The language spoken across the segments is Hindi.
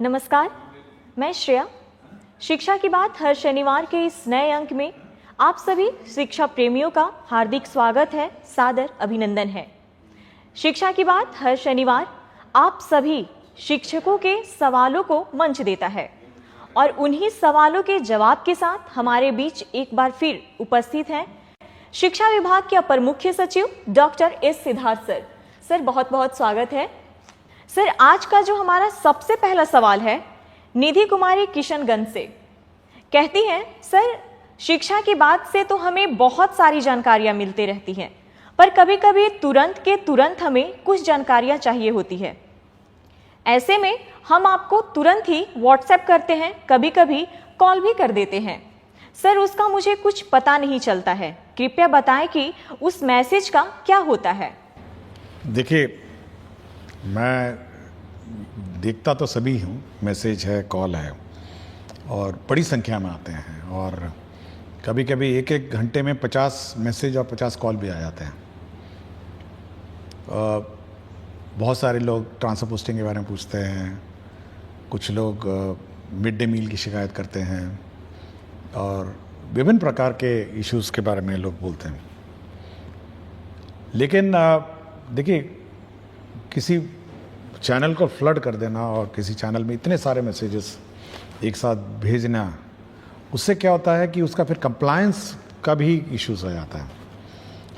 नमस्कार, मैं श्रेया। शिक्षा की बात हर शनिवार के इस नए अंक में आप सभी शिक्षा प्रेमियों का हार्दिक स्वागत है, सादर अभिनंदन है। शिक्षा की बात हर शनिवार आप सभी शिक्षकों के सवालों को मंच देता है और उन्हीं सवालों के जवाब के साथ हमारे बीच एक बार फिर उपस्थित हैं शिक्षा विभाग के अपर मुख्य सचिव doctor S Siddharth sir. Sir, बहुत बहुत स्वागत है। सर, आज का जो हमारा सबसे पहला सवाल है निधि कुमारी किशनगंज से, कहती हैं, सर शिक्षा की बात से तो हमें बहुत सारी जानकारियां मिलती रहती हैं, पर कभी कभी तुरंत के तुरंत हमें कुछ जानकारियां चाहिए होती है। ऐसे में हम आपको तुरंत ही व्हाट्सएप करते हैं, कभी कभी कॉल भी कर देते हैं। सर, उसका मुझे कुछ पता नहीं चलता है, कृपया बताएं कि उस मैसेज का क्या होता है। देखिए, मैं देखता तो सभी हूँ, मैसेज है, कॉल है और बड़ी संख्या में आते हैं और कभी कभी एक एक घंटे में 50 मैसेज और 50 कॉल भी आ जाते हैं। बहुत सारे लोग ट्रांसफर पोस्टिंग के बारे में पूछते हैं, कुछ लोग मिड डे मील की शिकायत करते हैं और विभिन्न प्रकार के इश्यूज़ के बारे में लोग बोलते हैं। लेकिन देखिए, किसी चैनल को फ्लड कर देना और किसी चैनल में इतने सारे मैसेजेस एक साथ भेजना, उससे क्या होता है कि उसका फिर कंप्लायंस का भी इश्यूज हो जाता है।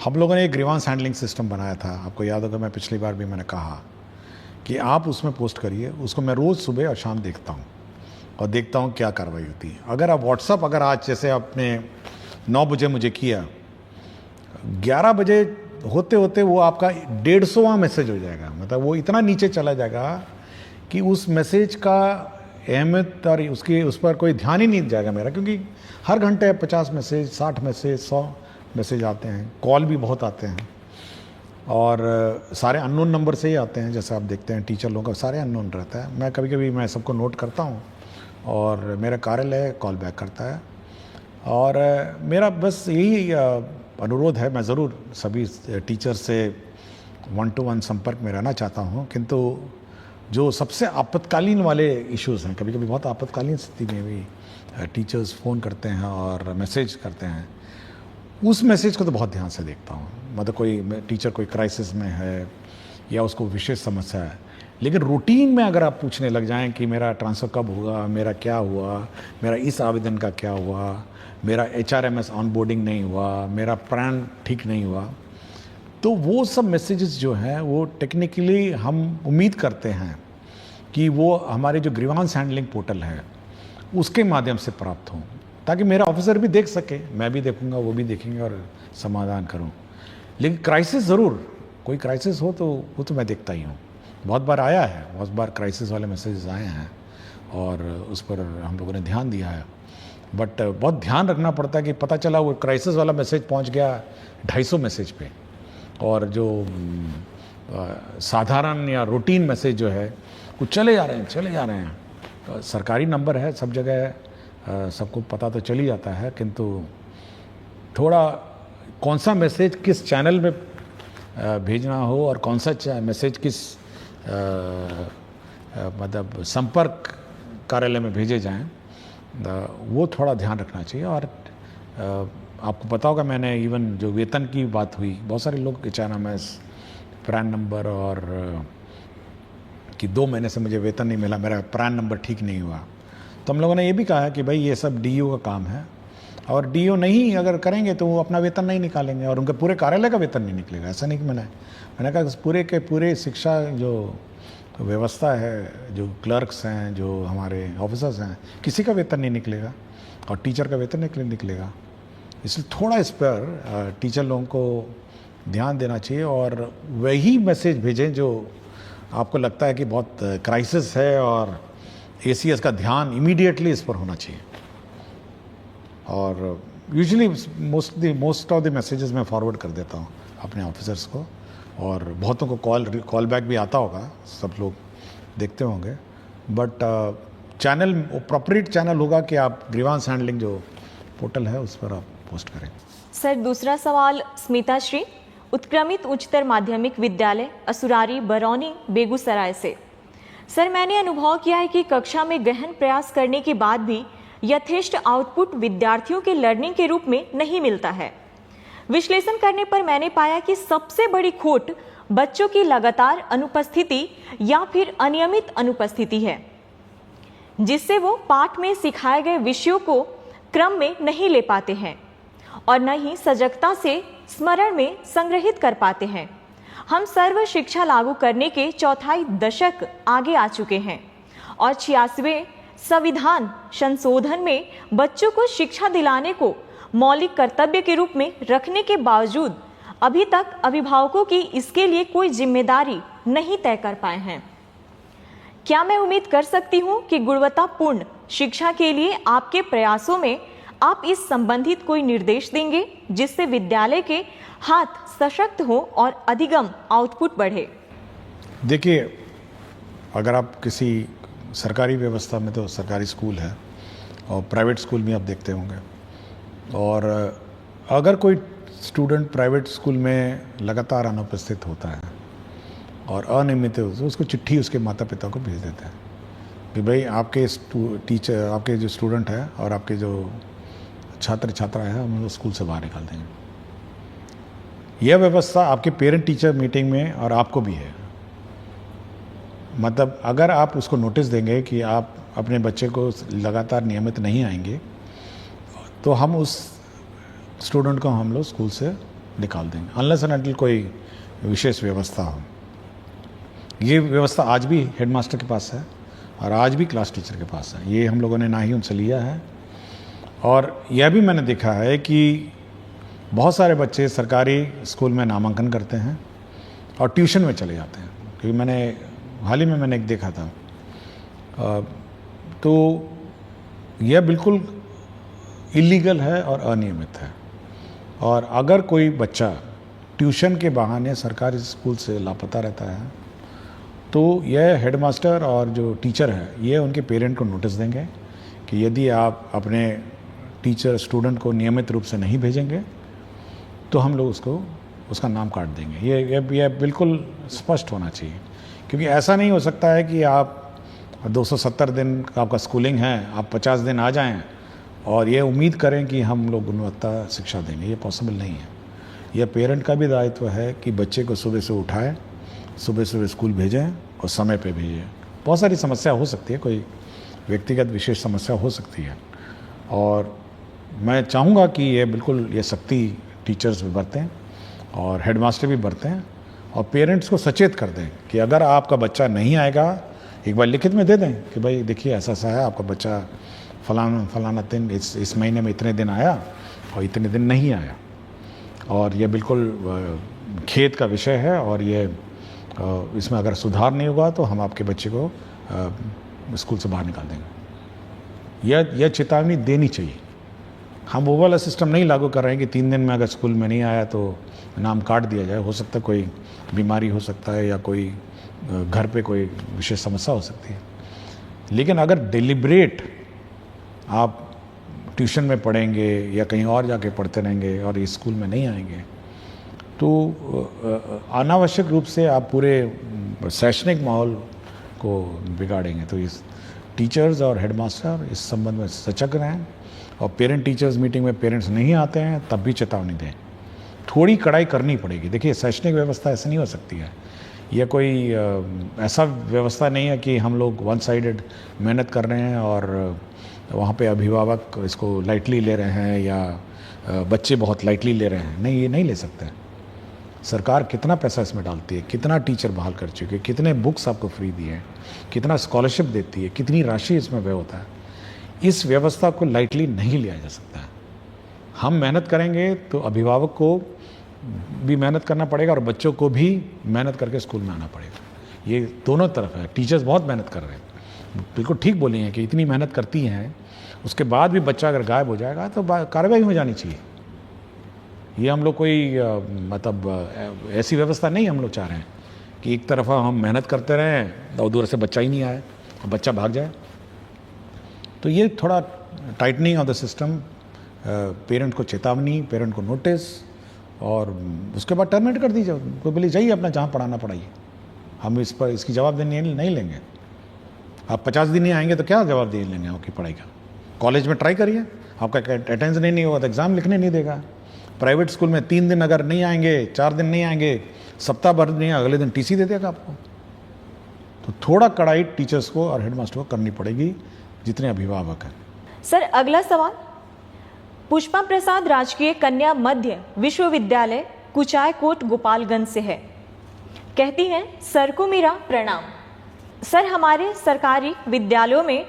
हम लोगों ने एक ग्रीवांस हैंडलिंग सिस्टम बनाया था, आपको याद होगा, मैं पिछली बार भी मैंने कहा कि आप उसमें पोस्ट करिए, उसको मैं रोज़ सुबह और शाम देखता हूँ और देखता हूँ क्या कार्रवाई होती है। अगर आप व्हाट्सअप, अगर आज जैसे आपने 9 बजे मुझे किया, 11 बजे होते होते वो आपका 150वां मैसेज हो जाएगा, मतलब वो इतना नीचे चला जाएगा कि उस मैसेज का अहमियत और उस पर कोई ध्यान ही नहीं जाएगा मेरा, क्योंकि हर घंटे 50 मैसेज, 60 मैसेज, 100 मैसेज आते हैं, कॉल भी बहुत आते हैं और सारे अननोन नंबर से ही आते हैं। जैसे आप देखते हैं टीचर लोगों का सारे अननोन रहता है। मैं कभी कभी मैं सबको नोट करता हूँ और मेरा कार्यालय कॉल बैक करता है और मेरा बस यही अनुरोध है, मैं ज़रूर सभी टीचर से 1-to-1 संपर्क में रहना चाहता हूँ, किंतु जो सबसे आपातकालीन वाले इश्यूज़ हैं, कभी कभी बहुत आपातकालीन स्थिति में भी टीचर्स फ़ोन करते हैं और मैसेज करते हैं, उस मैसेज को तो बहुत ध्यान से देखता हूँ। मतलब कोई टीचर कोई क्राइसिस में है या उसको विशेष समस्या है, लेकिन रूटीन में अगर आप पूछने लग जाएं कि मेरा ट्रांसफ़र कब हुआ, मेरा क्या हुआ, मेरा इस आवेदन का क्या हुआ, मेरा HRMS ऑनबोर्डिंग नहीं हुआ, मेरा पैन ठीक नहीं हुआ, तो वो सब मैसेजेस जो हैं वो टेक्निकली हम उम्मीद करते हैं कि वो हमारे जो ग्रीवांस हैंडलिंग पोर्टल है उसके माध्यम से प्राप्त हों, ताकि मेरा ऑफिसर भी देख सके, मैं भी देखूंगा, वो भी देखेंगे और समाधान करूं। लेकिन क्राइसिस ज़रूर, कोई क्राइसिस हो तो वो तो मैं देखता ही हूँ। बहुत बार आया है, बहुत बार क्राइसिस वाले मैसेजेस आए हैं और उस पर हम लोगों ने ध्यान दिया है, बट बहुत ध्यान रखना पड़ता है कि पता चला वो क्राइसिस वाला मैसेज पहुंच गया 250 मैसेज पे और जो साधारण या रूटीन मैसेज जो है वो चले जा रहे हैं। सरकारी नंबर है, सब जगह सबको पता तो चल ही जाता है, किंतु थोड़ा कौन सा मैसेज किस चैनल में भेजना हो और कौन सा मैसेज किस मतलब संपर्क कार्यालय में भेजे जाएं, वो थोड़ा ध्यान रखना चाहिए। और आपको पता होगा, मैंने इवन जो वेतन की बात हुई, बहुत सारे लोग HRMS, पैन नंबर और कि 2 महीने से मुझे वेतन नहीं मिला, मेरा पैन नंबर ठीक नहीं हुआ, तो हम लोगों ने ये भी कहा कि भाई ये सब DO का काम है और DO नहीं अगर करेंगे तो वो अपना वेतन नहीं निकालेंगे और उनके पूरे कार्यालय का वेतन नहीं निकलेगा। ऐसा नहीं कि मैंने कहा पूरे के पूरे शिक्षा जो व्यवस्था है, जो क्लर्क्स हैं, जो हमारे ऑफिसर्स हैं, किसी का वेतन नहीं निकलेगा और टीचर का वेतन निकलेगा। इसलिए थोड़ा इस पर टीचर लोगों को ध्यान देना चाहिए और वही मैसेज भेजें जो आपको लगता है कि बहुत क्राइसिस है और ACS का ध्यान इमीडिएटली इस पर होना चाहिए। और usually most of the messages मैं फॉरवर्ड कर देता हूँ अपने ऑफिसर्स को और बहुतों को कॉल बैक भी आता होगा, सब लोग देखते होंगे, बट चैनल अप्रोप्रिएट चैनल होगा कि आप ग्रीवांस हैंडलिंग जो पोर्टल है उस पर आप पोस्ट करें। सर, दूसरा सवाल स्मिता श्री, उत्क्रमित उच्चतर माध्यमिक विद्यालय असुरारी, बरौनी, बेगूसराय से। सर, मैंने अनुभव किया है कि कक्षा में गहन प्रयास करने के बाद भी यथेष्ट आउटपुट विद्यार्थियों के लर्निंग के रूप में नहीं मिलता है। विश्लेषण करने पर मैंने पाया कि सबसे बड़ी खोट बच्चों की लगातार अनुपस्थिति या फिर अनियमित अनुपस्थिति है, जिससे वो पाठ में सिखाए गए विषयों को क्रम में नहीं ले पाते हैं और न ही सजगता से स्मरण में संग्रहित कर पाते हैं। हम सर्व शिक्षा लागू करने के चौथाई दशक आगे आ चुके हैं और 86वें संविधान संशोधन में बच्चों को शिक्षा दिलाने को मौलिक कर्तव्य के रूप में रखने के बावजूद अभी तक अभिभावकों की इसके लिए कोई जिम्मेदारी नहीं तय कर पाए हैं। क्या मैं उम्मीद कर सकती हूँ कि गुणवत्तापूर्ण शिक्षा के लिए आपके प्रयासों में आप इस संबंधित कोई निर्देश देंगे, जिससे विद्यालय के हाथ सशक्त हो और अधिगम आउटपुट बढ़े? देखिए, अगर आप किसी सरकारी व्यवस्था में, तो सरकारी स्कूल है और प्राइवेट स्कूल भी आप देखते होंगे, और अगर कोई स्टूडेंट प्राइवेट स्कूल में लगातार अनुपस्थित होता है और अनियमित है, तो उसको चिट्ठी उसके माता पिता को भेज देते हैं कि भाई आपके टीचर, आपके जो स्टूडेंट है और आपके जो छात्र छात्राएं हैं, हम लोग स्कूल से बाहर निकाल देंगे। यह व्यवस्था आपके पेरेंट टीचर मीटिंग में और आपको भी है। मतलब अगर आप उसको नोटिस देंगे कि आप अपने बच्चे को लगातार नियमित नहीं आएंगे, तो हम उस स्टूडेंट को हम लोग स्कूल से निकाल देंगे, अनलेस एंड अनटिल कोई विशेष व्यवस्था हो। ये व्यवस्था आज भी हेडमास्टर के पास है और आज भी क्लास टीचर के पास है। ये हम लोगों ने ना ही उनसे लिया है। और यह भी मैंने देखा है कि बहुत सारे बच्चे सरकारी स्कूल में नामांकन करते हैं और ट्यूशन में चले जाते हैं, क्योंकि हाल ही में मैंने एक देखा था। तो यह बिल्कुल इलीगल है और अनियमित है। और अगर कोई बच्चा ट्यूशन के बहाने सरकारी स्कूल से लापता रहता है, तो यह हेडमास्टर और जो टीचर है, ये उनके पेरेंट को नोटिस देंगे कि यदि आप अपने टीचर स्टूडेंट को नियमित रूप से नहीं भेजेंगे, तो हम लोग उसका नाम काट देंगे। ये बिल्कुल स्पष्ट होना चाहिए, क्योंकि ऐसा नहीं हो सकता है कि आप 270 दिन का आपका स्कूलिंग है, आप 50 दिन आ जाएं और ये उम्मीद करें कि हम लोग गुणवत्ता शिक्षा देंगे। ये पॉसिबल नहीं है। यह पेरेंट का भी दायित्व है कि बच्चे को सुबह से उठाएं, सुबह सुबह स्कूल भेजें और समय पे भेजें। बहुत सारी समस्या हो सकती है, कोई व्यक्तिगत विशेष समस्या हो सकती है, और मैं चाहूँगा कि ये सख्ती टीचर्स भी बरतें और हेडमास्टर भी बरतें और पेरेंट्स को सचेत कर दें कि अगर आपका बच्चा नहीं आएगा, एक बार लिखित में दे दें कि भाई देखिए ऐसा है, आपका बच्चा फलाना दिन इस महीने में इतने दिन आया और इतने दिन नहीं आया, और ये बिल्कुल खेद का विषय है, और ये इसमें अगर सुधार नहीं होगा तो हम आपके बच्चे को स्कूल से बाहर निकाल देंगे। यह चेतावनी देनी चाहिए। हम वो वाला सिस्टम नहीं लागू कर रहे हैं कि 3 दिन में अगर स्कूल में नहीं आया तो नाम काट दिया जाए। हो सकता है कोई बीमारी हो सकता है या कोई घर पे कोई विशेष समस्या हो सकती है, लेकिन अगर डिलिब्रेट आप ट्यूशन में पढ़ेंगे या कहीं और जाके पढ़ते रहेंगे और इस स्कूल में नहीं आएंगे, तो अनावश्यक रूप से आप पूरे शैक्षणिक माहौल को बिगाड़ेंगे। तो इस टीचर्स और हेडमास्टर इस संबंध में सचेत रहें, और पेरेंट टीचर्स मीटिंग में पेरेंट्स नहीं आते हैं तब भी चेतावनी दें। थोड़ी कड़ाई करनी पड़ेगी। देखिए, शैक्षणिक व्यवस्था ऐसे नहीं हो सकती है। यह कोई ऐसा व्यवस्था नहीं है कि हम लोग वन साइडेड मेहनत कर रहे हैं और वहाँ पे अभिभावक इसको लाइटली ले रहे हैं या बच्चे बहुत लाइटली ले रहे हैं। नहीं, ये नहीं ले सकते। सरकार कितना पैसा इसमें डालती है, कितना टीचर बहाल कर चुकी है, कितने बुक्स आपको फ्री दिए हैं, कितना स्कॉलरशिप देती है, कितनी राशि इसमें व्यय होता है। इस व्यवस्था को लाइटली नहीं लिया जा सकता है। हम मेहनत करेंगे तो अभिभावक को भी मेहनत करना पड़ेगा और बच्चों को भी मेहनत करके स्कूल में आना पड़ेगा। ये दोनों तरफ है। टीचर्स बहुत मेहनत कर रहे हैं, बिल्कुल ठीक बोली हैं कि इतनी मेहनत करती हैं, उसके बाद भी बच्चा अगर गायब हो जाएगा तो कार्रवाई हो जानी चाहिए। ये हम लोग कोई मतलब ऐसी व्यवस्था नहीं हम लोग चाह रहे हैं कि एक तरफा हम मेहनत करते रहें और दूर से बच्चा ही नहीं आए और बच्चा भाग जाए। तो ये थोड़ा tightening of the system, parent को चेतावनी, पेरेंट को नोटिस, और उसके बाद टर्मिनेट कर दीजिए। कोई बोले जाइए अपना जहाँ पढ़ाना पढ़ाइए, हम इस पर इसकी जवाबदेही नहीं लेंगे। आप 50 दिन नहीं आएंगे तो क्या जवाब दे लेंगे आपकी पढ़ाई का? कॉलेज में ट्राई करिए, आपका अटेंडेंस नहीं होगा तो एग्ज़ाम लिखने नहीं देगा। प्राइवेट स्कूल में 3 दिन अगर नहीं आएंगे, 4 दिन नहीं आएंगे, सप्ताह भर नहीं, अगले दिन टीसी दे देगा आपको। तो थोड़ा कड़ाई टीचर्स को और हेडमास्टर को करनी पड़ेगी, जितने अभिभावक हैं। सर अगला सवाल पुष्पा प्रसाद राजकीय कन्या मध्य विश्वविद्यालय कुचायकोट गोपालगंज से है। कहती हैं, सर को मेरा प्रणाम। सर, हमारे सरकारी विद्यालयों में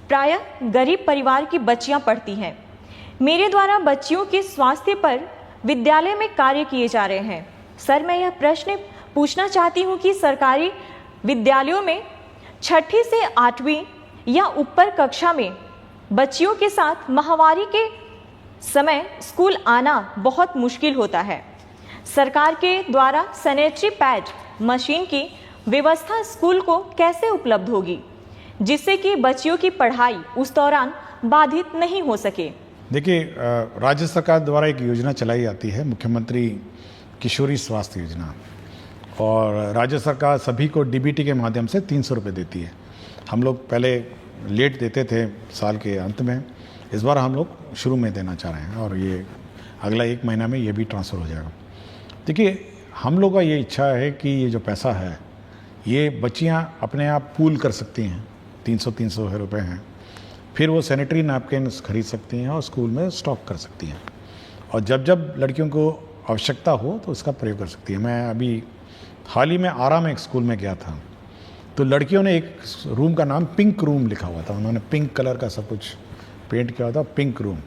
प्रायः गरीब परिवार की बच्चियां पढ़ती हैं। मेरे द्वारा बच्चियों के स्वास्थ्य पर विद्यालय में कार्य किए जा रहे हैं। सर, मैं यह प्रश्न पूछना चाहती हूं कि सरकारी विद्यालयों में 6ठी से 8वीं या ऊपर कक्षा में बच्चियों के साथ माहवारी के समय स्कूल आना बहुत मुश्किल होता है। सरकार के द्वारा सैनिटरी पैड मशीन की व्यवस्था स्कूल को कैसे उपलब्ध होगी, जिससे कि बच्चियों की पढ़ाई उस दौरान बाधित नहीं हो सके? देखिए, राज्य सरकार द्वारा एक योजना चलाई जाती है, मुख्यमंत्री किशोरी स्वास्थ्य योजना, और राज्य सरकार सभी को डीबीटी के माध्यम से 300 रुपये देती है। हम लोग पहले लेट देते थे साल के अंत में, इस बार हम लोग शुरू में देना चाह रहे हैं और ये अगला 1 महीना में ये भी ट्रांसफ़र हो जाएगा। देखिए, हम लोग का ये इच्छा है कि ये जो पैसा है ये बच्चियां अपने आप पूल कर सकती हैं, 300 रुपये हैं, फिर वो सैनिटरी नैपकिन्स खरीद सकती हैं और स्कूल में स्टॉक कर सकती हैं, और जब जब लड़कियों को आवश्यकता हो तो उसका प्रयोग कर सकती है। मैं अभी हाल ही में आरा में एक स्कूल में गया था, तो लड़कियों ने एक रूम का नाम पिंक रूम लिखा हुआ था, उन्होंने पिंक कलर का सब कुछ पेंट किया हुआ था, पिंक रूम।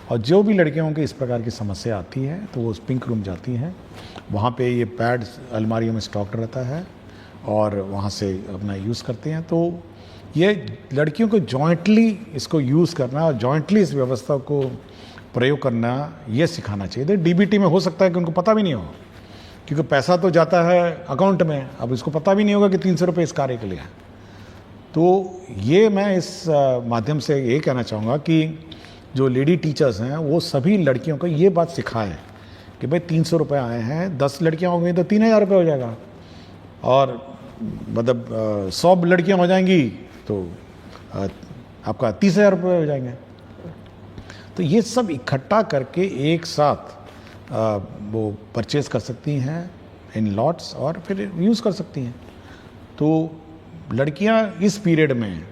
और जो भी लड़कियों की इस प्रकार की समस्या आती है तो वो उस पिंक रूम जाती हैं, वहाँ पे ये पैड अलमारियों में स्टॉक रहता है और वहाँ से अपना यूज़ करते हैं। तो ये लड़कियों को जॉइंटली इसको यूज़ करना और जॉइंटली इस व्यवस्था को प्रयोग करना ये सिखाना चाहिए। डीबीटी में हो सकता है कि उनको पता भी नहीं हो, क्योंकि पैसा तो जाता है अकाउंट में, अब इसको पता भी नहीं होगा कि 300 रुपये इस कार्य के लिए है। तो ये मैं इस माध्यम से ये कहना चाहूँगा कि जो लेडी टीचर्स हैं वो सभी लड़कियों को ये बात सिखाएं कि भाई 300 रुपये आए हैं, 10 लड़कियाँ हो गई तो 3000 रुपये हो जाएगा, और मतलब 100 लड़कियाँ हो जाएंगी तो आपका 30,000 रुपये हो जाएंगे। तो ये सब इकट्ठा करके एक साथ वो परचेज कर सकती हैं इन लॉट्स और फिर यूज़ कर सकती हैं। तो लड़कियां इस पीरियड में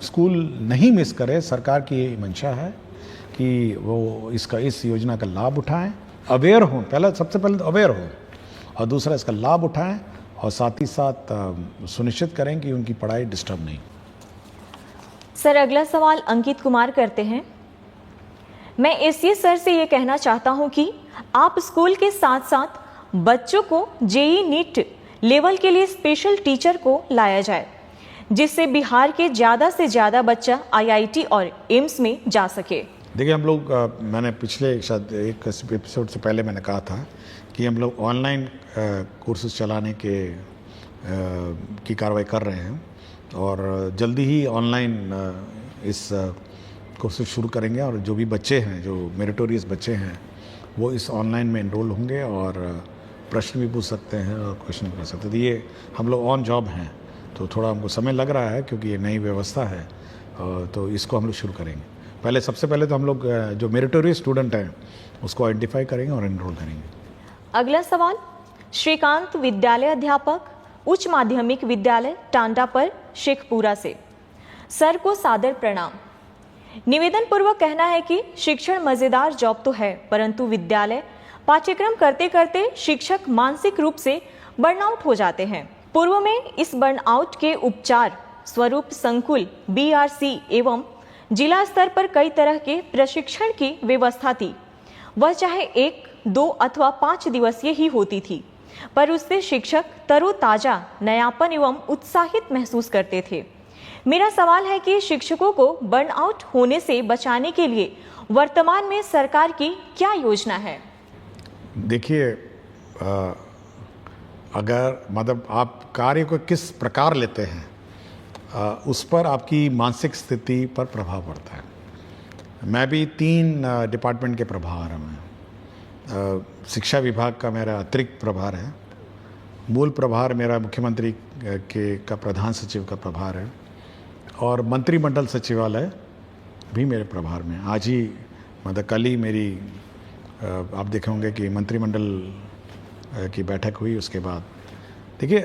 स्कूल नहीं मिस करें, सरकार की ये मंशा है कि वो इस योजना का लाभ उठाएं, अवेयर हों, सबसे पहले तो अवेयर हो, और दूसरा इसका लाभ उठाएं, और साथ ही साथ सुनिश्चित करें कि उनकी पढ़ाई डिस्टर्ब नहीं। सर अगला सवाल अंकित कुमार करते हैं, मैं एससी सर से ये कहना चाहता हूँ कि आप स्कूल के साथ साथ बच्चों को जेईई नीट लेवल के लिए स्पेशल टीचर को लाया जाए, जिससे बिहार के ज़्यादा से ज़्यादा बच्चा आईआईटी और एम्स में जा सके। देखिए, हम लोग मैंने पिछले शायद एक एपिसोड से पहले मैंने कहा था कि हम लोग ऑनलाइन कोर्सेज चलाने की कार्रवाई कर रहे हैं, और जल्दी ही ऑनलाइन इस कोर्सेज शुरू करेंगे, और जो भी बच्चे हैं, जो मेरिटोरियस बच्चे हैं, वो इस ऑनलाइन में इनरोल होंगे और प्रश्न भी पूछ सकते हैं और क्वेश्चन कर सकते हैं। तो ये हम लोग ऑन जॉब हैं, तो थोड़ा हमको समय लग रहा है क्योंकि ये नई व्यवस्था है, तो इसको हम लोग शुरू करेंगे। पहले सबसे पहले तो हम लोग जो मेरिटोरियस स्टूडेंट हैं उसको आइडेंटिफाई करेंगे और इनरोल करेंगे। अगला सवाल श्रीकांत विद्यालय अध्यापक उच्च माध्यमिक विद्यालय टांडा पर शेखपुरा से। सर को सादर प्रणाम। निवेदन पूर्वक कहना है कि शिक्षण मजेदार जॉब तो है, परंतु विद्यालय पाठ्यक्रम करते करते शिक्षक मानसिक रूप से बर्नआउट हो जाते हैं। पूर्व में इस बर्नआउट के उपचार स्वरूप संकुल, बीआरसी एवं जिला स्तर पर कई तरह के प्रशिक्षण की व्यवस्था थी। वह चाहे 1, 2 अथवा 5 दिवसीय ही होती थी, पर उससे शिक्षक तरोताजा, नयापन एवं उत्साहित महसूस करते थे। मेरा सवाल है कि शिक्षकों को बर्नआउट होने से बचाने के लिए वर्तमान में सरकार की क्या योजना है? देखिए, अगर मतलब आप कार्य को किस प्रकार लेते हैं उस पर आपकी मानसिक स्थिति पर प्रभाव पड़ता है। मैं भी 3 डिपार्टमेंट के प्रभार हैं। शिक्षा विभाग का मेरा अतिरिक्त प्रभार है, मूल प्रभार मेरा मुख्यमंत्री के का प्रधान सचिव का प्रभार है और मंत्रिमंडल सचिवालय भी मेरे प्रभार में। आज ही मतलब कल ही मेरी आप देखे होंगे कि मंत्रिमंडल की बैठक हुई। उसके बाद देखिए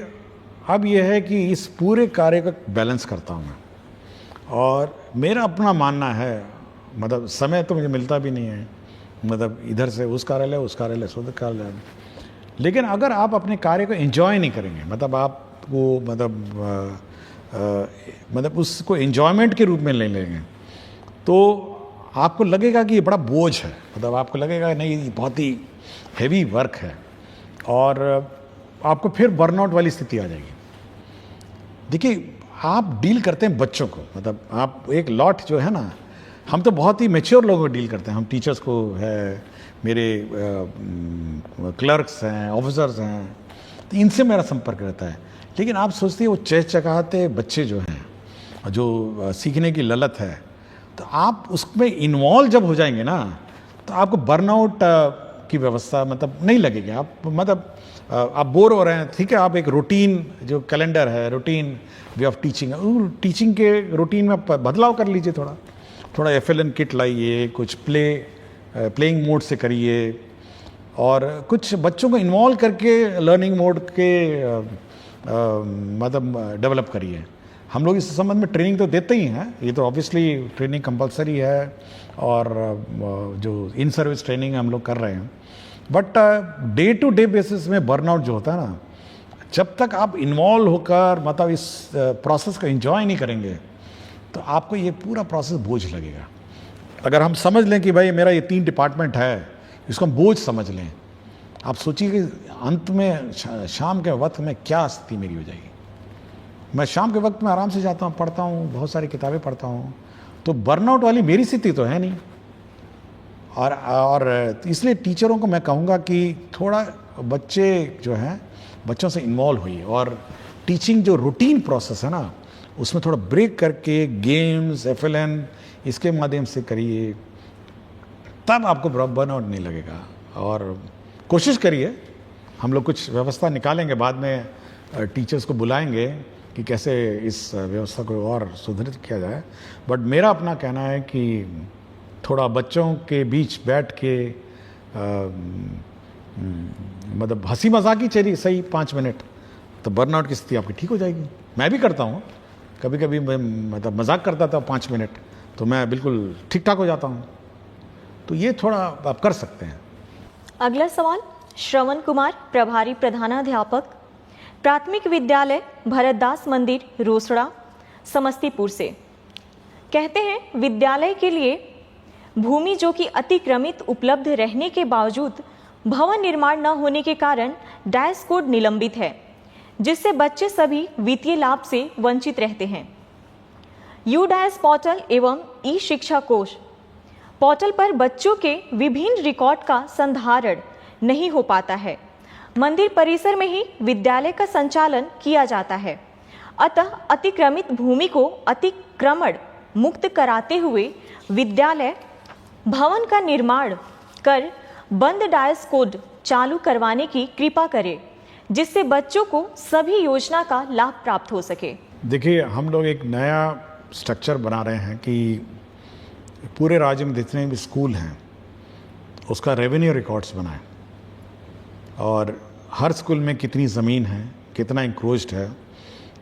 अब यह है कि इस पूरे कार्य का बैलेंस करता हूँ मैं, और मेरा अपना मानना है, मतलब समय तो मुझे मिलता भी नहीं है, मतलब इधर से उस कार्यालय से उधर कार्यालय, लेकिन अगर आप अपने कार्य को एंजॉय नहीं करेंगे, मतलब आपको मतलब उसको एंजॉयमेंट के रूप में ले लेंगे, तो आपको लगेगा कि ये बड़ा बोझ है, मतलब आपको लगेगा नहीं ये बहुत ही हैवी वर्क है, और आपको फिर बर्नआउट वाली स्थिति आ जाएगी। देखिए आप डील करते हैं बच्चों को, मतलब आप एक लॉट जो है ना, हम तो बहुत ही मैच्योर लोगों को डील करते हैं, हम टीचर्स को है, मेरे क्लर्क्स हैं, ऑफिसर्स हैं, तो इनसे मेरा संपर्क रहता है। लेकिन आप सोचते हैं वो चहचहाते बच्चे जो हैं, जो सीखने की ललत है, तो आप उसमें इन्वॉल्व जब हो जाएंगे ना, तो आपको बर्नआउट की व्यवस्था मतलब नहीं लगेगी। आप मतलब आप बोर हो रहे हैं, ठीक है, आप एक रूटीन जो कैलेंडर है, routine way of teaching, teaching के रूटीन में बदलाव कर लीजिए, थोड़ा FLN किट लाइए, कुछ प्लेइंग मोड से करिए, और कुछ बच्चों को इन्वॉल्व करके लर्निंग मोड के मतलब डेवलप करिए। हम लोग इस संबंध में ट्रेनिंग तो देते ही हैं, ये तो ऑब्वियसली ट्रेनिंग कंपलसरी है, और जो इन सर्विस ट्रेनिंग हम लोग कर रहे हैं, but day to day basis में बर्नआउट जो होता है ना, जब तक आप इन्वॉल्व होकर मतलब इस प्रोसेस को एंजॉय नहीं करेंगे, तो आपको ये पूरा प्रोसेस बोझ लगेगा। अगर हम समझ लें कि भाई मेरा ये 3 डिपार्टमेंट है, इसको हम बोझ समझ लें, आप सोचिए कि अंत में शाम के वक्त में क्या स्थिति मेरी हो जाएगी। मैं शाम के वक्त में आराम से जाता हूँ, पढ़ता हूँ, बहुत सारी किताबें पढ़ता हूँ, तो बर्नआउट वाली मेरी स्थिति तो है नहीं। और इसलिए टीचरों को मैं कहूँगा कि थोड़ा बच्चे जो हैं, बच्चों से इन्वॉल्व होइए, और टीचिंग जो रूटीन प्रोसेस है ना, उसमें थोड़ा ब्रेक करके गेम्स, FLN इसके माध्यम से करिए, तब आपको बर्नआउट नहीं लगेगा। और कोशिश करिए, हम लोग कुछ व्यवस्था निकालेंगे, बाद में टीचर्स को बुलाएंगे कि कैसे इस व्यवस्था को और सुदृढ़ किया जाए, बट मेरा अपना कहना है कि थोड़ा बच्चों के बीच बैठ के मतलब हंसी मजाक ही चलिए सही 5 मिनट, तो बर्नआउट की स्थिति आपकी ठीक हो जाएगी। मैं भी करता हूँ, कभी कभी मैं मतलब मजाक करता था 5 मिनट, तो मैं बिल्कुल ठीक ठाक हो जाता हूँ। तो ये थोड़ा आप कर सकते हैं। अगला सवाल श्रवण कुमार, प्रभारी प्रधानाध्यापक, प्राथमिक विद्यालय भरतदास मंदिर, रोसड़ा, समस्तीपुर से। कहते हैं विद्यालय के लिए भूमि जो कि अतिक्रमित उपलब्ध रहने के बावजूद भवन निर्माण न होने के कारण डायस कोड निलंबित है, जिससे बच्चे सभी वित्तीय लाभ से वंचित रहते हैं। यूडायस पोर्टल एवं ई शिक्षा कोष पोर्टल पर बच्चों के विभिन्न रिकॉर्ड का संधारण नहीं हो पाता है। मंदिर परिसर में ही विद्यालय का संचालन किया जाता है, अतः अतिक्रमित भूमि को अतिक्रमण मुक्त कराते हुए विद्यालय भवन का निर्माण कर बंद डायस कोड चालू करवाने की कृपा करें, जिससे बच्चों को सभी योजना का लाभ प्राप्त हो सके। देखिए हम लोग एक नया स्ट्रक्चर बना रहे हैं कि पूरे राज्य में जितने भी स्कूल हैं उसका रेवेन्यू रिकॉर्ड्स बनाएं, और हर स्कूल में कितनी ज़मीन है, कितना इंक्रोच्ड है,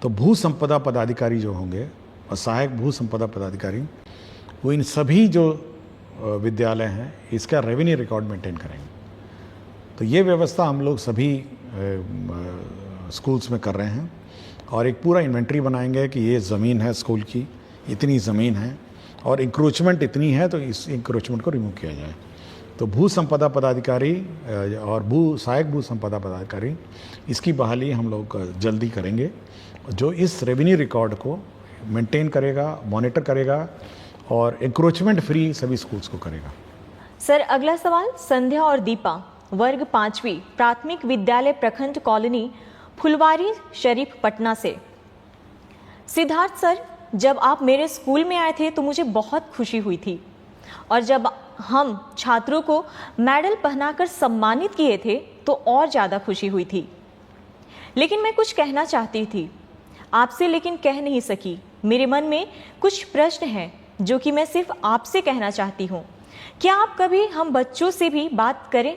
तो भू संपदा पदाधिकारी जो होंगे और सहायक भू संपदा पदाधिकारी, वो इन सभी जो विद्यालय हैं इसका रेवेन्यू रिकॉर्ड मेंटेन करेंगे। तो ये व्यवस्था हम लोग सभी स्कूल्स में कर रहे हैं, और एक पूरा इन्वेंट्री बनाएंगे कि ये ज़मीन है स्कूल की, इतनी ज़मीन है, और इंक्रोचमेंट इतनी है, तो इस इंक्रोचमेंट को रिमूव किया जाए। तो भू संपदा पदाधिकारी और सहायक भू संपदा पदाधिकारी, इसकी बहाली हम लोग जल्दी करेंगे, जो इस रेवेन्यू रिकॉर्ड को मेंटेन करेगा, मॉनिटर करेगा, और इंक्रोचमेंट फ्री सभी स्कूल्स को करेगा। सर अगला सवाल संध्या और दीपा, वर्ग 5वीं, प्राथमिक विद्यालय प्रखंड कॉलोनी, फुलवारी शरीफ, पटना से। सिद्धार्थ सर, जब आप मेरे स्कूल में आए थे तो मुझे बहुत खुशी हुई थी, और जब हम छात्रों को मेडल पहनाकर सम्मानित किए थे तो और ज़्यादा खुशी हुई थी। लेकिन मैं कुछ कहना चाहती थी आपसे, लेकिन कह नहीं सकी। मेरे मन में कुछ प्रश्न हैं जो कि मैं सिर्फ आपसे कहना चाहती हूँ। क्या आप कभी हम बच्चों से भी बात करें?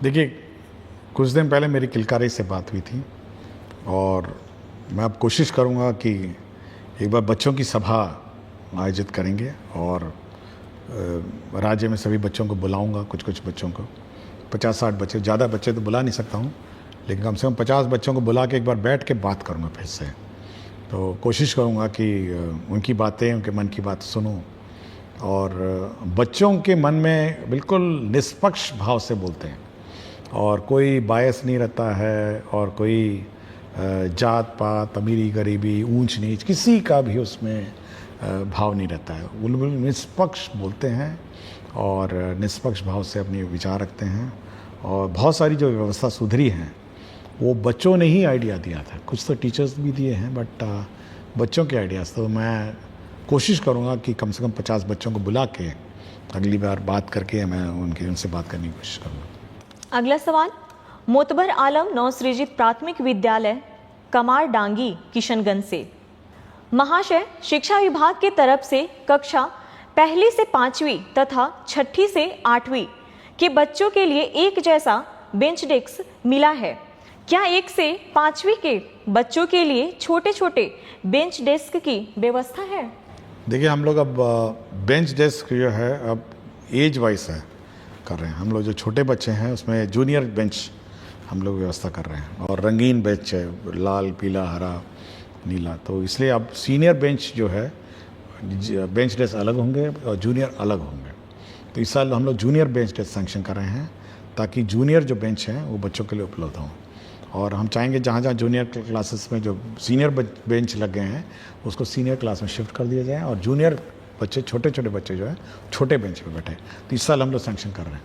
देखिए, कुछ दिन पहले मेरी किलकारी से बात हुई थी और मैं अब कोशिश करूँगा कि एक बार बच्चों की सभा आयोजित करेंगे और राज्य में सभी बच्चों को बुलाऊंगा, कुछ बच्चों को, 50-60 बच्चे, ज़्यादा बच्चे तो बुला नहीं सकता हूँ, लेकिन कम से कम 50 बच्चों को बुला के एक बार बैठ के बात करूँगा फिर से। तो कोशिश करूँगा कि उनकी बातें, उनके मन की बात सुनूँ और बच्चों के मन में बिल्कुल निष्पक्ष भाव से बोलते हैं और कोई बायस नहीं रहता है और कोई जात पात, अमीरी गरीबी, ऊंच नीच, किसी का भी उसमें भाव नहीं रहता है। वो निष्पक्ष बोलते हैं और निष्पक्ष भाव से अपने विचार रखते हैं और बहुत सारी जो व्यवस्था सुधरी हैं वो बच्चों ने ही आइडिया दिया था। कुछ तो टीचर्स भी दिए हैं बट बच्चों के आइडियाज़। तो मैं कोशिश करूँगा कि कम से कम 50 बच्चों को बुला के अगली बार बात करके मैं उनसे बात करने की कोशिश करूँगा। अगला सवाल मोतबर आलम नवसृजित प्राथमिक विद्यालय कमार डांगी किशनगंज से। महाशय, शिक्षा विभाग की तरफ से कक्षा 1 से 5वीं तथा 6 से 8वीं के बच्चों के लिए एक जैसा बेंच डेस्क मिला है। क्या 1 से 5वीं के बच्चों के लिए छोटे छोटे बेंच डेस्क की व्यवस्था है? देखिए, हम लोग अब बेंच डेस्क जो है अब एज वाइज है कर रहे हैं। हम लोग जो छोटे बच्चे हैं उसमें जूनियर बेंच हम लोग व्यवस्था कर रहे हैं और रंगीन बेंच है, लाल, पीला, हरा, नीला। तो इसलिए अब सीनियर बेंच जो है, बेंच डेस्क अलग होंगे और जूनियर अलग होंगे। तो इस साल हम लोग जूनियर बेंच डेस्क सैंक्शन कर रहे हैं ताकि जूनियर जो बेंच हैं वो बच्चों के लिए उपलब्ध हों। और हम चाहेंगे जहाँ जहाँ जूनियर क्लासेस में जो सीनियर बेंच लग गए हैं उसको सीनियर क्लास में शिफ्ट कर दिया जाए और जूनियर बच्चे, छोटे छोटे बच्चे जो है छोटे बेंच पे बैठे। तो इस साल हम लोग सैंक्शन कर रहे हैं।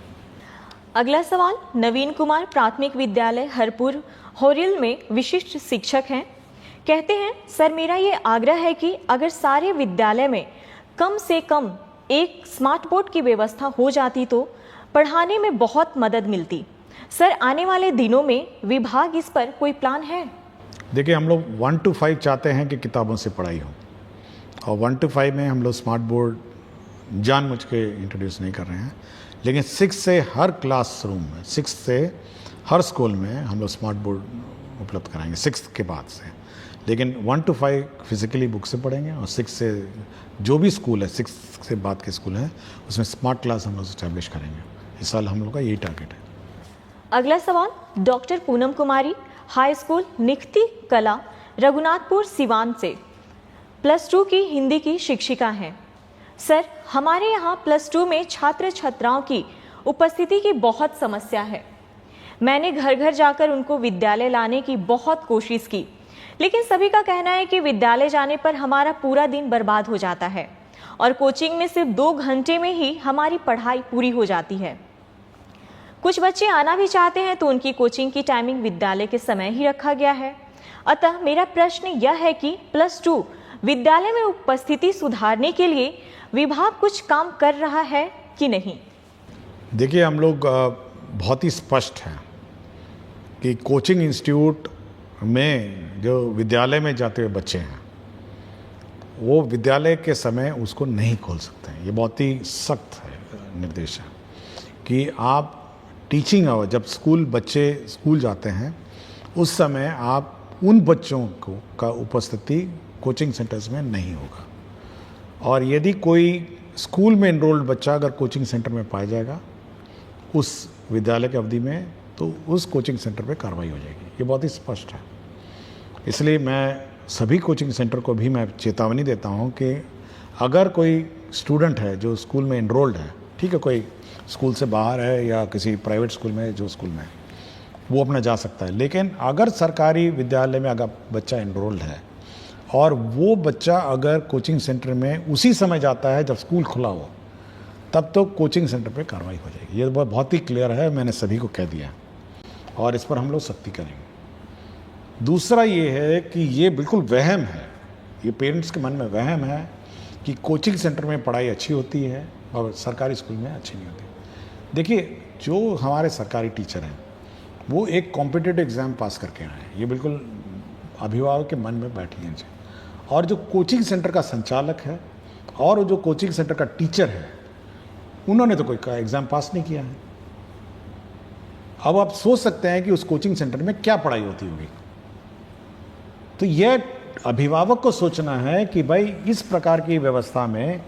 अगला सवाल नवीन कुमार प्राथमिक विद्यालय हरपुर होरिल में विशिष्ट शिक्षक हैं। कहते हैं, सर मेरा ये आग्रह है कि अगर सारे विद्यालय में कम से कम एक स्मार्ट बोर्ड की व्यवस्था हो जाती तो पढ़ाने में बहुत मदद मिलती। सर, आने वाले दिनों में विभाग इस पर कोई प्लान है? देखिए, हम लोग 1 to 5 चाहते हैं कि किताबों से पढ़ाई हो और 1 to 5 में हम लोग स्मार्ट बोर्ड जानबूझ के इंट्रोड्यूस नहीं कर रहे हैं, लेकिन 6 से हर क्लासरूम में, 6 से हर स्कूल में हम लोग स्मार्ट बोर्ड उपलब्ध कराएंगे 6 के बाद से। लेकिन 1 to 5 फिजिकली बुक से पढ़ेंगे और 6 से जो भी स्कूल है, 6 से बाद के स्कूल हैं उसमें स्मार्ट क्लास हम लोग स्टैब्लिश करेंगे। इस साल हम लोग का यही टारगेट है। अगला सवाल डॉक्टर पूनम कुमारी हाई स्कूल निखती कला रघुनाथपुर सिवान से +2 की हिंदी की शिक्षिका हैं। सर, हमारे यहाँ +2 में छात्र छात्राओं की उपस्थिति की बहुत समस्या है। मैंने घर घर जाकर उनको विद्यालय लाने की बहुत कोशिश की, लेकिन सभी का कहना है कि विद्यालय जाने पर हमारा पूरा दिन बर्बाद हो जाता है और कोचिंग में सिर्फ 2 घंटे में ही हमारी पढ़ाई पूरी हो जाती है। कुछ बच्चे आना भी चाहते हैं तो उनकी कोचिंग की टाइमिंग विद्यालय के समय ही रखा गया है। अतः मेरा प्रश्न यह है कि +2 विद्यालय में उपस्थिति सुधारने के लिए विभाग कुछ काम कर रहा है कि नहीं? देखिए, हम लोग बहुत ही स्पष्ट हैं कि कोचिंग इंस्टीट्यूट में जो विद्यालय में जाते हुए बच्चे हैं वो विद्यालय के समय उसको नहीं खोल सकते हैं। ये बहुत ही सख्त है निर्देश है कि आप टीचिंग आवर, जब बच्चे स्कूल जाते हैं उस समय आप उन बच्चों का उपस्थिति कोचिंग सेंटर्स में नहीं होगा। और यदि कोई स्कूल में एनरोल्ड बच्चा अगर कोचिंग सेंटर में पाया जाएगा उस विद्यालय की अवधि में, तो उस कोचिंग सेंटर पे कार्रवाई हो जाएगी। ये बहुत ही स्पष्ट है। इसलिए मैं सभी कोचिंग सेंटर को भी मैं चेतावनी देता हूँ कि अगर कोई स्टूडेंट है जो स्कूल में एनरोल्ड है, ठीक है, कोई स्कूल से बाहर है या किसी प्राइवेट स्कूल में, जो स्कूल में वो अपना जा सकता है। लेकिन अगर सरकारी विद्यालय में अगर बच्चा एनरोल्ड है और वो बच्चा अगर कोचिंग सेंटर में उसी समय जाता है जब स्कूल खुला हो, तब तो कोचिंग सेंटर पे कार्रवाई हो जाएगी। ये बहुत ही क्लियर है, मैंने सभी को कह दिया और इस पर हम लोग सख्ती करेंगे। दूसरा ये है कि ये बिल्कुल वहम है, ये पेरेंट्स के मन में वहम है कि कोचिंग सेंटर में पढ़ाई अच्छी होती है और सरकारी स्कूल में अच्छी नहीं होती। देखिए, जो हमारे सरकारी टीचर हैं वो एक कॉम्पिटिटिव एग्ज़ाम पास करके आए हैं, ये बिल्कुल अभिभावक के मन में बैठ लेना चाहिए। और जो कोचिंग सेंटर का संचालक है और जो कोचिंग सेंटर का टीचर है, उन्होंने तो कोई एग्ज़ाम पास नहीं किया है। अब आप सोच सकते हैं कि उस कोचिंग सेंटर में क्या पढ़ाई होती होगी। तो यह अभिभावक को सोचना है कि भाई इस प्रकार की व्यवस्था में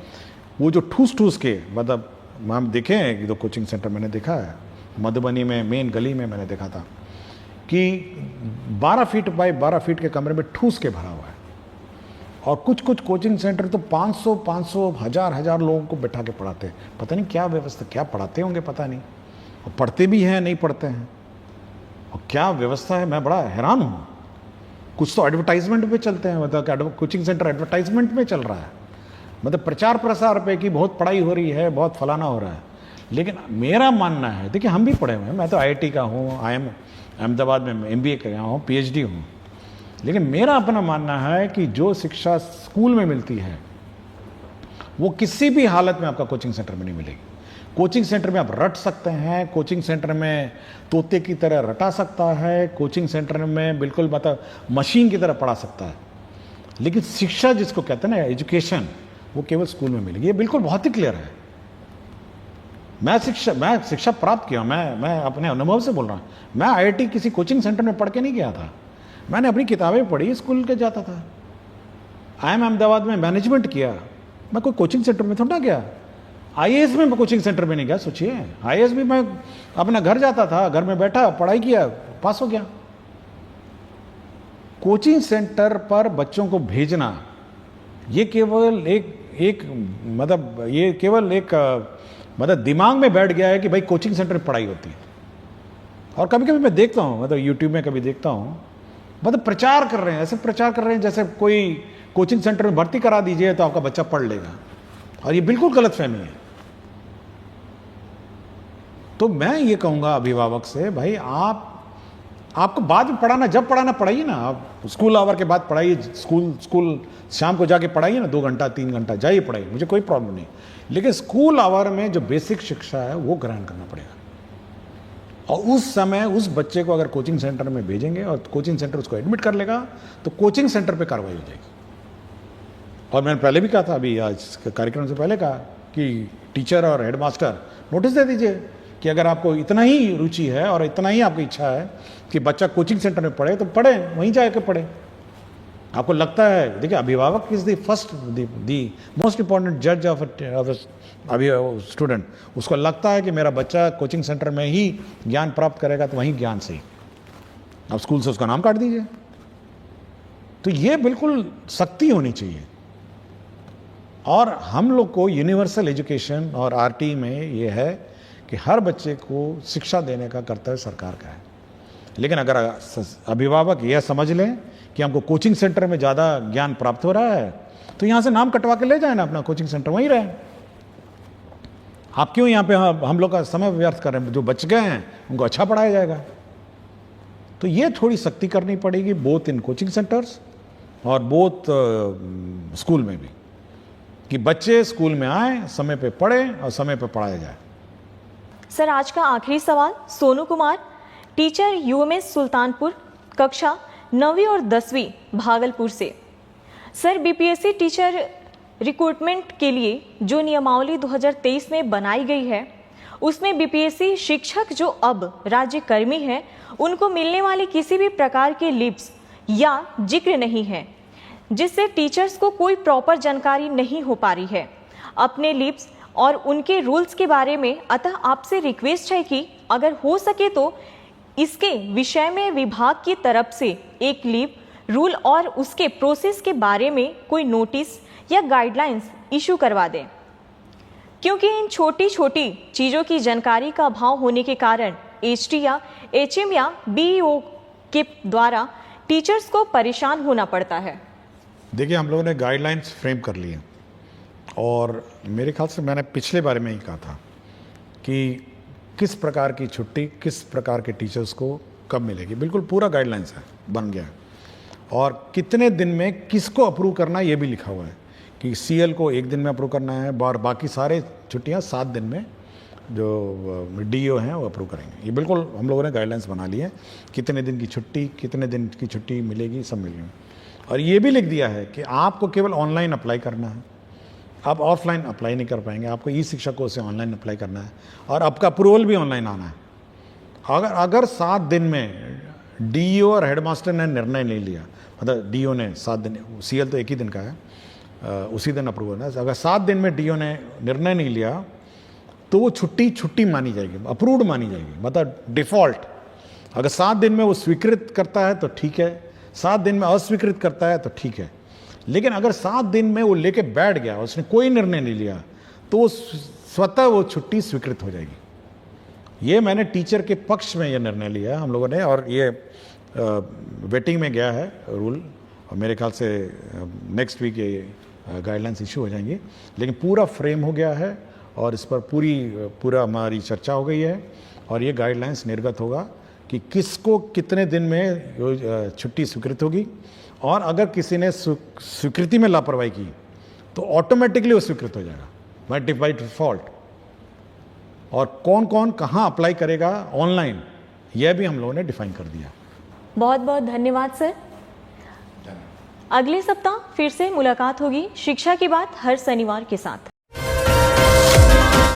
वो जो ठूस ठूस के, मतलब हम देखे हैं कि तो कोचिंग सेंटर मैंने देखा है मधुबनी में, मेन गली में मैंने देखा था कि 12 फीट बाय 12 फीट के कमरे में ठूस के भरा हुआ है। और कुछ कुछ कोचिंग सेंटर तो 500 हजार लोगों को बैठा के पढ़ाते हैं। पता नहीं क्या व्यवस्था, क्या पढ़ाते होंगे पता नहीं, और पढ़ते भी हैं नहीं पढ़ते हैं, और क्या व्यवस्था है, मैं बड़ा हैरान हूँ। कुछ तो एडवर्टाइजमेंट पे चलते हैं, मतलब कोचिंग सेंटर एडवर्टाइजमेंट में चल रहा है, मतलब प्रचार प्रसार पे कि बहुत पढ़ाई हो रही है, बहुत फलाना हो रहा है। लेकिन मेरा मानना है, देखिए हम भी पढ़े हुए हैं, मैं तो IIT का हूँ, अहमदाबाद में MBA कर रहा हूँ, PhD हूँ। लेकिन मेरा अपना मानना है कि जो शिक्षा स्कूल में मिलती है वो किसी भी हालत में आपका कोचिंग सेंटर में नहीं मिलेगी। कोचिंग सेंटर में आप रट सकते हैं, कोचिंग सेंटर में तोते की तरह रटा सकता है, कोचिंग सेंटर में बिल्कुल मतलब मशीन की तरह पढ़ा सकता है। लेकिन शिक्षा जिसको कहते हैं ना, एजुकेशन, वो केवल स्कूल में मिलेगी। ये बिल्कुल बहुत ही क्लियर है। मैं शिक्षा प्राप्त किया, मैं अपने अनुभव से बोल रहा हूँ। मैं IIT किसी कोचिंग सेंटर में पढ़ के नहीं गया था, मैंने अपनी किताबें पढ़ी, स्कूल के जाता था। IIM अहमदाबाद में मैनेजमेंट किया, मैं कोई कोचिंग सेंटर में थोड़ा गया। IAS में मैं कोचिंग सेंटर में नहीं गया, सोचिए। IAS भी मैं अपना घर जाता था, घर में बैठा पढ़ाई किया, पास हो गया। कोचिंग सेंटर पर बच्चों को भेजना ये केवल एक मतलब दिमाग में बैठ गया है कि भाई कोचिंग सेंटर में पढ़ाई होती है। और कभी कभी मैं देखता हूँ, मतलब यूट्यूब में कभी देखता हूँ, मतलब प्रचार कर रहे हैं, ऐसे प्रचार कर रहे हैं जैसे कोई कोचिंग सेंटर में भर्ती करा दीजिए तो आपका बच्चा पढ़ लेगा। और ये बिल्कुल गलतफहमी है। तो मैं ये कहूँगा अभिभावक से, भाई आपको बाद में पढ़ाना, जब पढ़ाना पढ़ाइए ना, आप स्कूल आवर के बाद पढ़ाइए, स्कूल शाम को जाके पढ़ाइए ना, 2 घंटा 3 घंटा जाइए पढ़ाइए, मुझे कोई प्रॉब्लम नहीं। लेकिन स्कूल आवर में जो बेसिक शिक्षा है वो ग्रहण करना पड़ेगा। और उस समय उस बच्चे को अगर कोचिंग सेंटर में भेजेंगे और कोचिंग सेंटर उसको एडमिट कर लेगा तो कोचिंग सेंटर पे कार्रवाई हो जाएगी। और मैंने पहले भी कहा था, अभी आज कार्यक्रम से पहले कहा कि टीचर और हेडमास्टर नोटिस दे दीजिए कि अगर आपको इतना ही रुचि है और इतना ही आपकी इच्छा है कि बच्चा कोचिंग सेंटर में पढ़े तो पढ़े, वहीं जाके पढ़े। आपको लगता है, देखिए अभिभावक इज द मोस्ट इंपॉर्टेंट जज ऑफ स्टूडेंट। उसको लगता है कि मेरा बच्चा कोचिंग सेंटर में ही ज्ञान प्राप्त करेगा तो वहीं ज्ञान से ही, अब स्कूल से उसका नाम काट दीजिए। तो ये बिल्कुल सख्ती होनी चाहिए। और हम लोग को यूनिवर्सल एजुकेशन और RT में ये है कि हर बच्चे को शिक्षा देने का कर्तव्य सरकार का है। लेकिन अगर अभिभावक यह समझ लें कि हमको कोचिंग सेंटर में ज़्यादा ज्ञान प्राप्त हो रहा है तो यहाँ से नाम कटवा के ले जाए ना, अपना कोचिंग सेंटर वहीं रहे। आप क्यों यहाँ पे हम लोग का समय व्यर्थ कर रहे हैं? जो बच गए हैं उनको अच्छा पढ़ाया जाएगा। तो ये थोड़ी सख्ती करनी पड़ेगी, बोथ इन कोचिंग सेंटर्स और बोथ स्कूल में भी, कि बच्चे स्कूल में आए, समय पे पढ़े और समय पे पढ़ाया जाए। सर, आज का आखिरी सवाल सोनू कुमार, टीचर UMS सुल्तानपुर, कक्षा 9वीं और 10वीं भागलपुर से। सर, BPSC टीचर रिक्रूटमेंट के लिए जो नियमावली 2023 में बनाई गई है उसमें BPSC शिक्षक जो अब राज्य कर्मी हैं उनको मिलने वाली किसी भी प्रकार के लिप्स या जिक्र नहीं है, जिससे टीचर्स को कोई प्रॉपर जानकारी नहीं हो पा रही है अपने लिप्स और उनके रूल्स के बारे में। अतः आपसे रिक्वेस्ट है कि अगर हो सके तो इसके विषय में विभाग की तरफ से एक लिप रूल और उसके प्रोसेस के बारे में कोई नोटिस या गाइडलाइंस इशू करवा दें, क्योंकि इन छोटी छोटी चीज़ों की जानकारी का अभाव होने के कारण HT या HM या BEO के द्वारा टीचर्स को परेशान होना पड़ता है। देखिए, हम लोगों ने गाइडलाइंस फ्रेम कर लिए और मेरे ख्याल से मैंने पिछले बारे में ही कहा था कि किस प्रकार की छुट्टी किस प्रकार के टीचर्स को कब मिलेगी। बिल्कुल पूरा गाइडलाइंस है, बन गया है। और कितने दिन में किसको अप्रूव करना ये भी लिखा हुआ है कि CL को 1 दिन में अप्रूव करना है और बाकी सारे छुट्टियां 7 दिन में जो डीओ हैं वो अप्रूव करेंगे। ये बिल्कुल हम लोगों ने गाइडलाइंस बना ली है, कितने दिन की छुट्टी, कितने दिन की छुट्टी मिलेगी, सब मिलेगी। और ये भी लिख दिया है कि आपको केवल ऑनलाइन अप्लाई करना है, आप ऑफलाइन अप्लाई नहीं कर पाएंगे, आपको ई शिक्षा कोर्स से ऑनलाइन अप्लाई करना है और आपका अप्रूवल भी ऑनलाइन आना है। अगर 7 दिन में डीओ और हेडमास्टर ने निर्णय नहीं लिया, मतलब डीओ ने 7 दिन, सीएल तो एक ही दिन का है, उसी दिन अप्रूवल है, अगर 7 दिन में डीओ ने निर्णय नहीं लिया तो वो छुट्टी मानी जाएगी, अप्रूव्ड मानी जाएगी, मतलब डिफॉल्ट। अगर 7 दिन में वो स्वीकृत करता है तो ठीक है, 7 दिन में अस्वीकृत करता है तो ठीक है, लेकिन अगर 7 दिन में वो लेके बैठ गया, उसने कोई निर्णय नहीं लिया, तो स्वतः वो छुट्टी स्वीकृत हो जाएगी। ये मैंने टीचर के पक्ष में ये निर्णय लिया है हम लोगों ने, और ये वेटिंग में गया है रूल, और मेरे ख्याल से नेक्स्ट वीक ये गाइडलाइंस इशू हो जाएंगी। लेकिन पूरा फ्रेम हो गया है और इस पर पूरा हमारी चर्चा हो गई है, और ये गाइडलाइंस निर्गत होगा कि किसको कितने दिन में छुट्टी स्वीकृत होगी, और अगर किसी ने स्वीकृति में लापरवाही की तो ऑटोमेटिकली वो स्वीकृत हो जाएगा बाय डिफॉल्ट। और कौन कौन कहाँ अप्लाई करेगा ऑनलाइन, यह भी हम लोगों ने डिफाइन कर दिया। बहुत बहुत धन्यवाद सर। अगले सप्ताह फिर से मुलाकात होगी शिक्षा की बात हर शनिवार के साथ।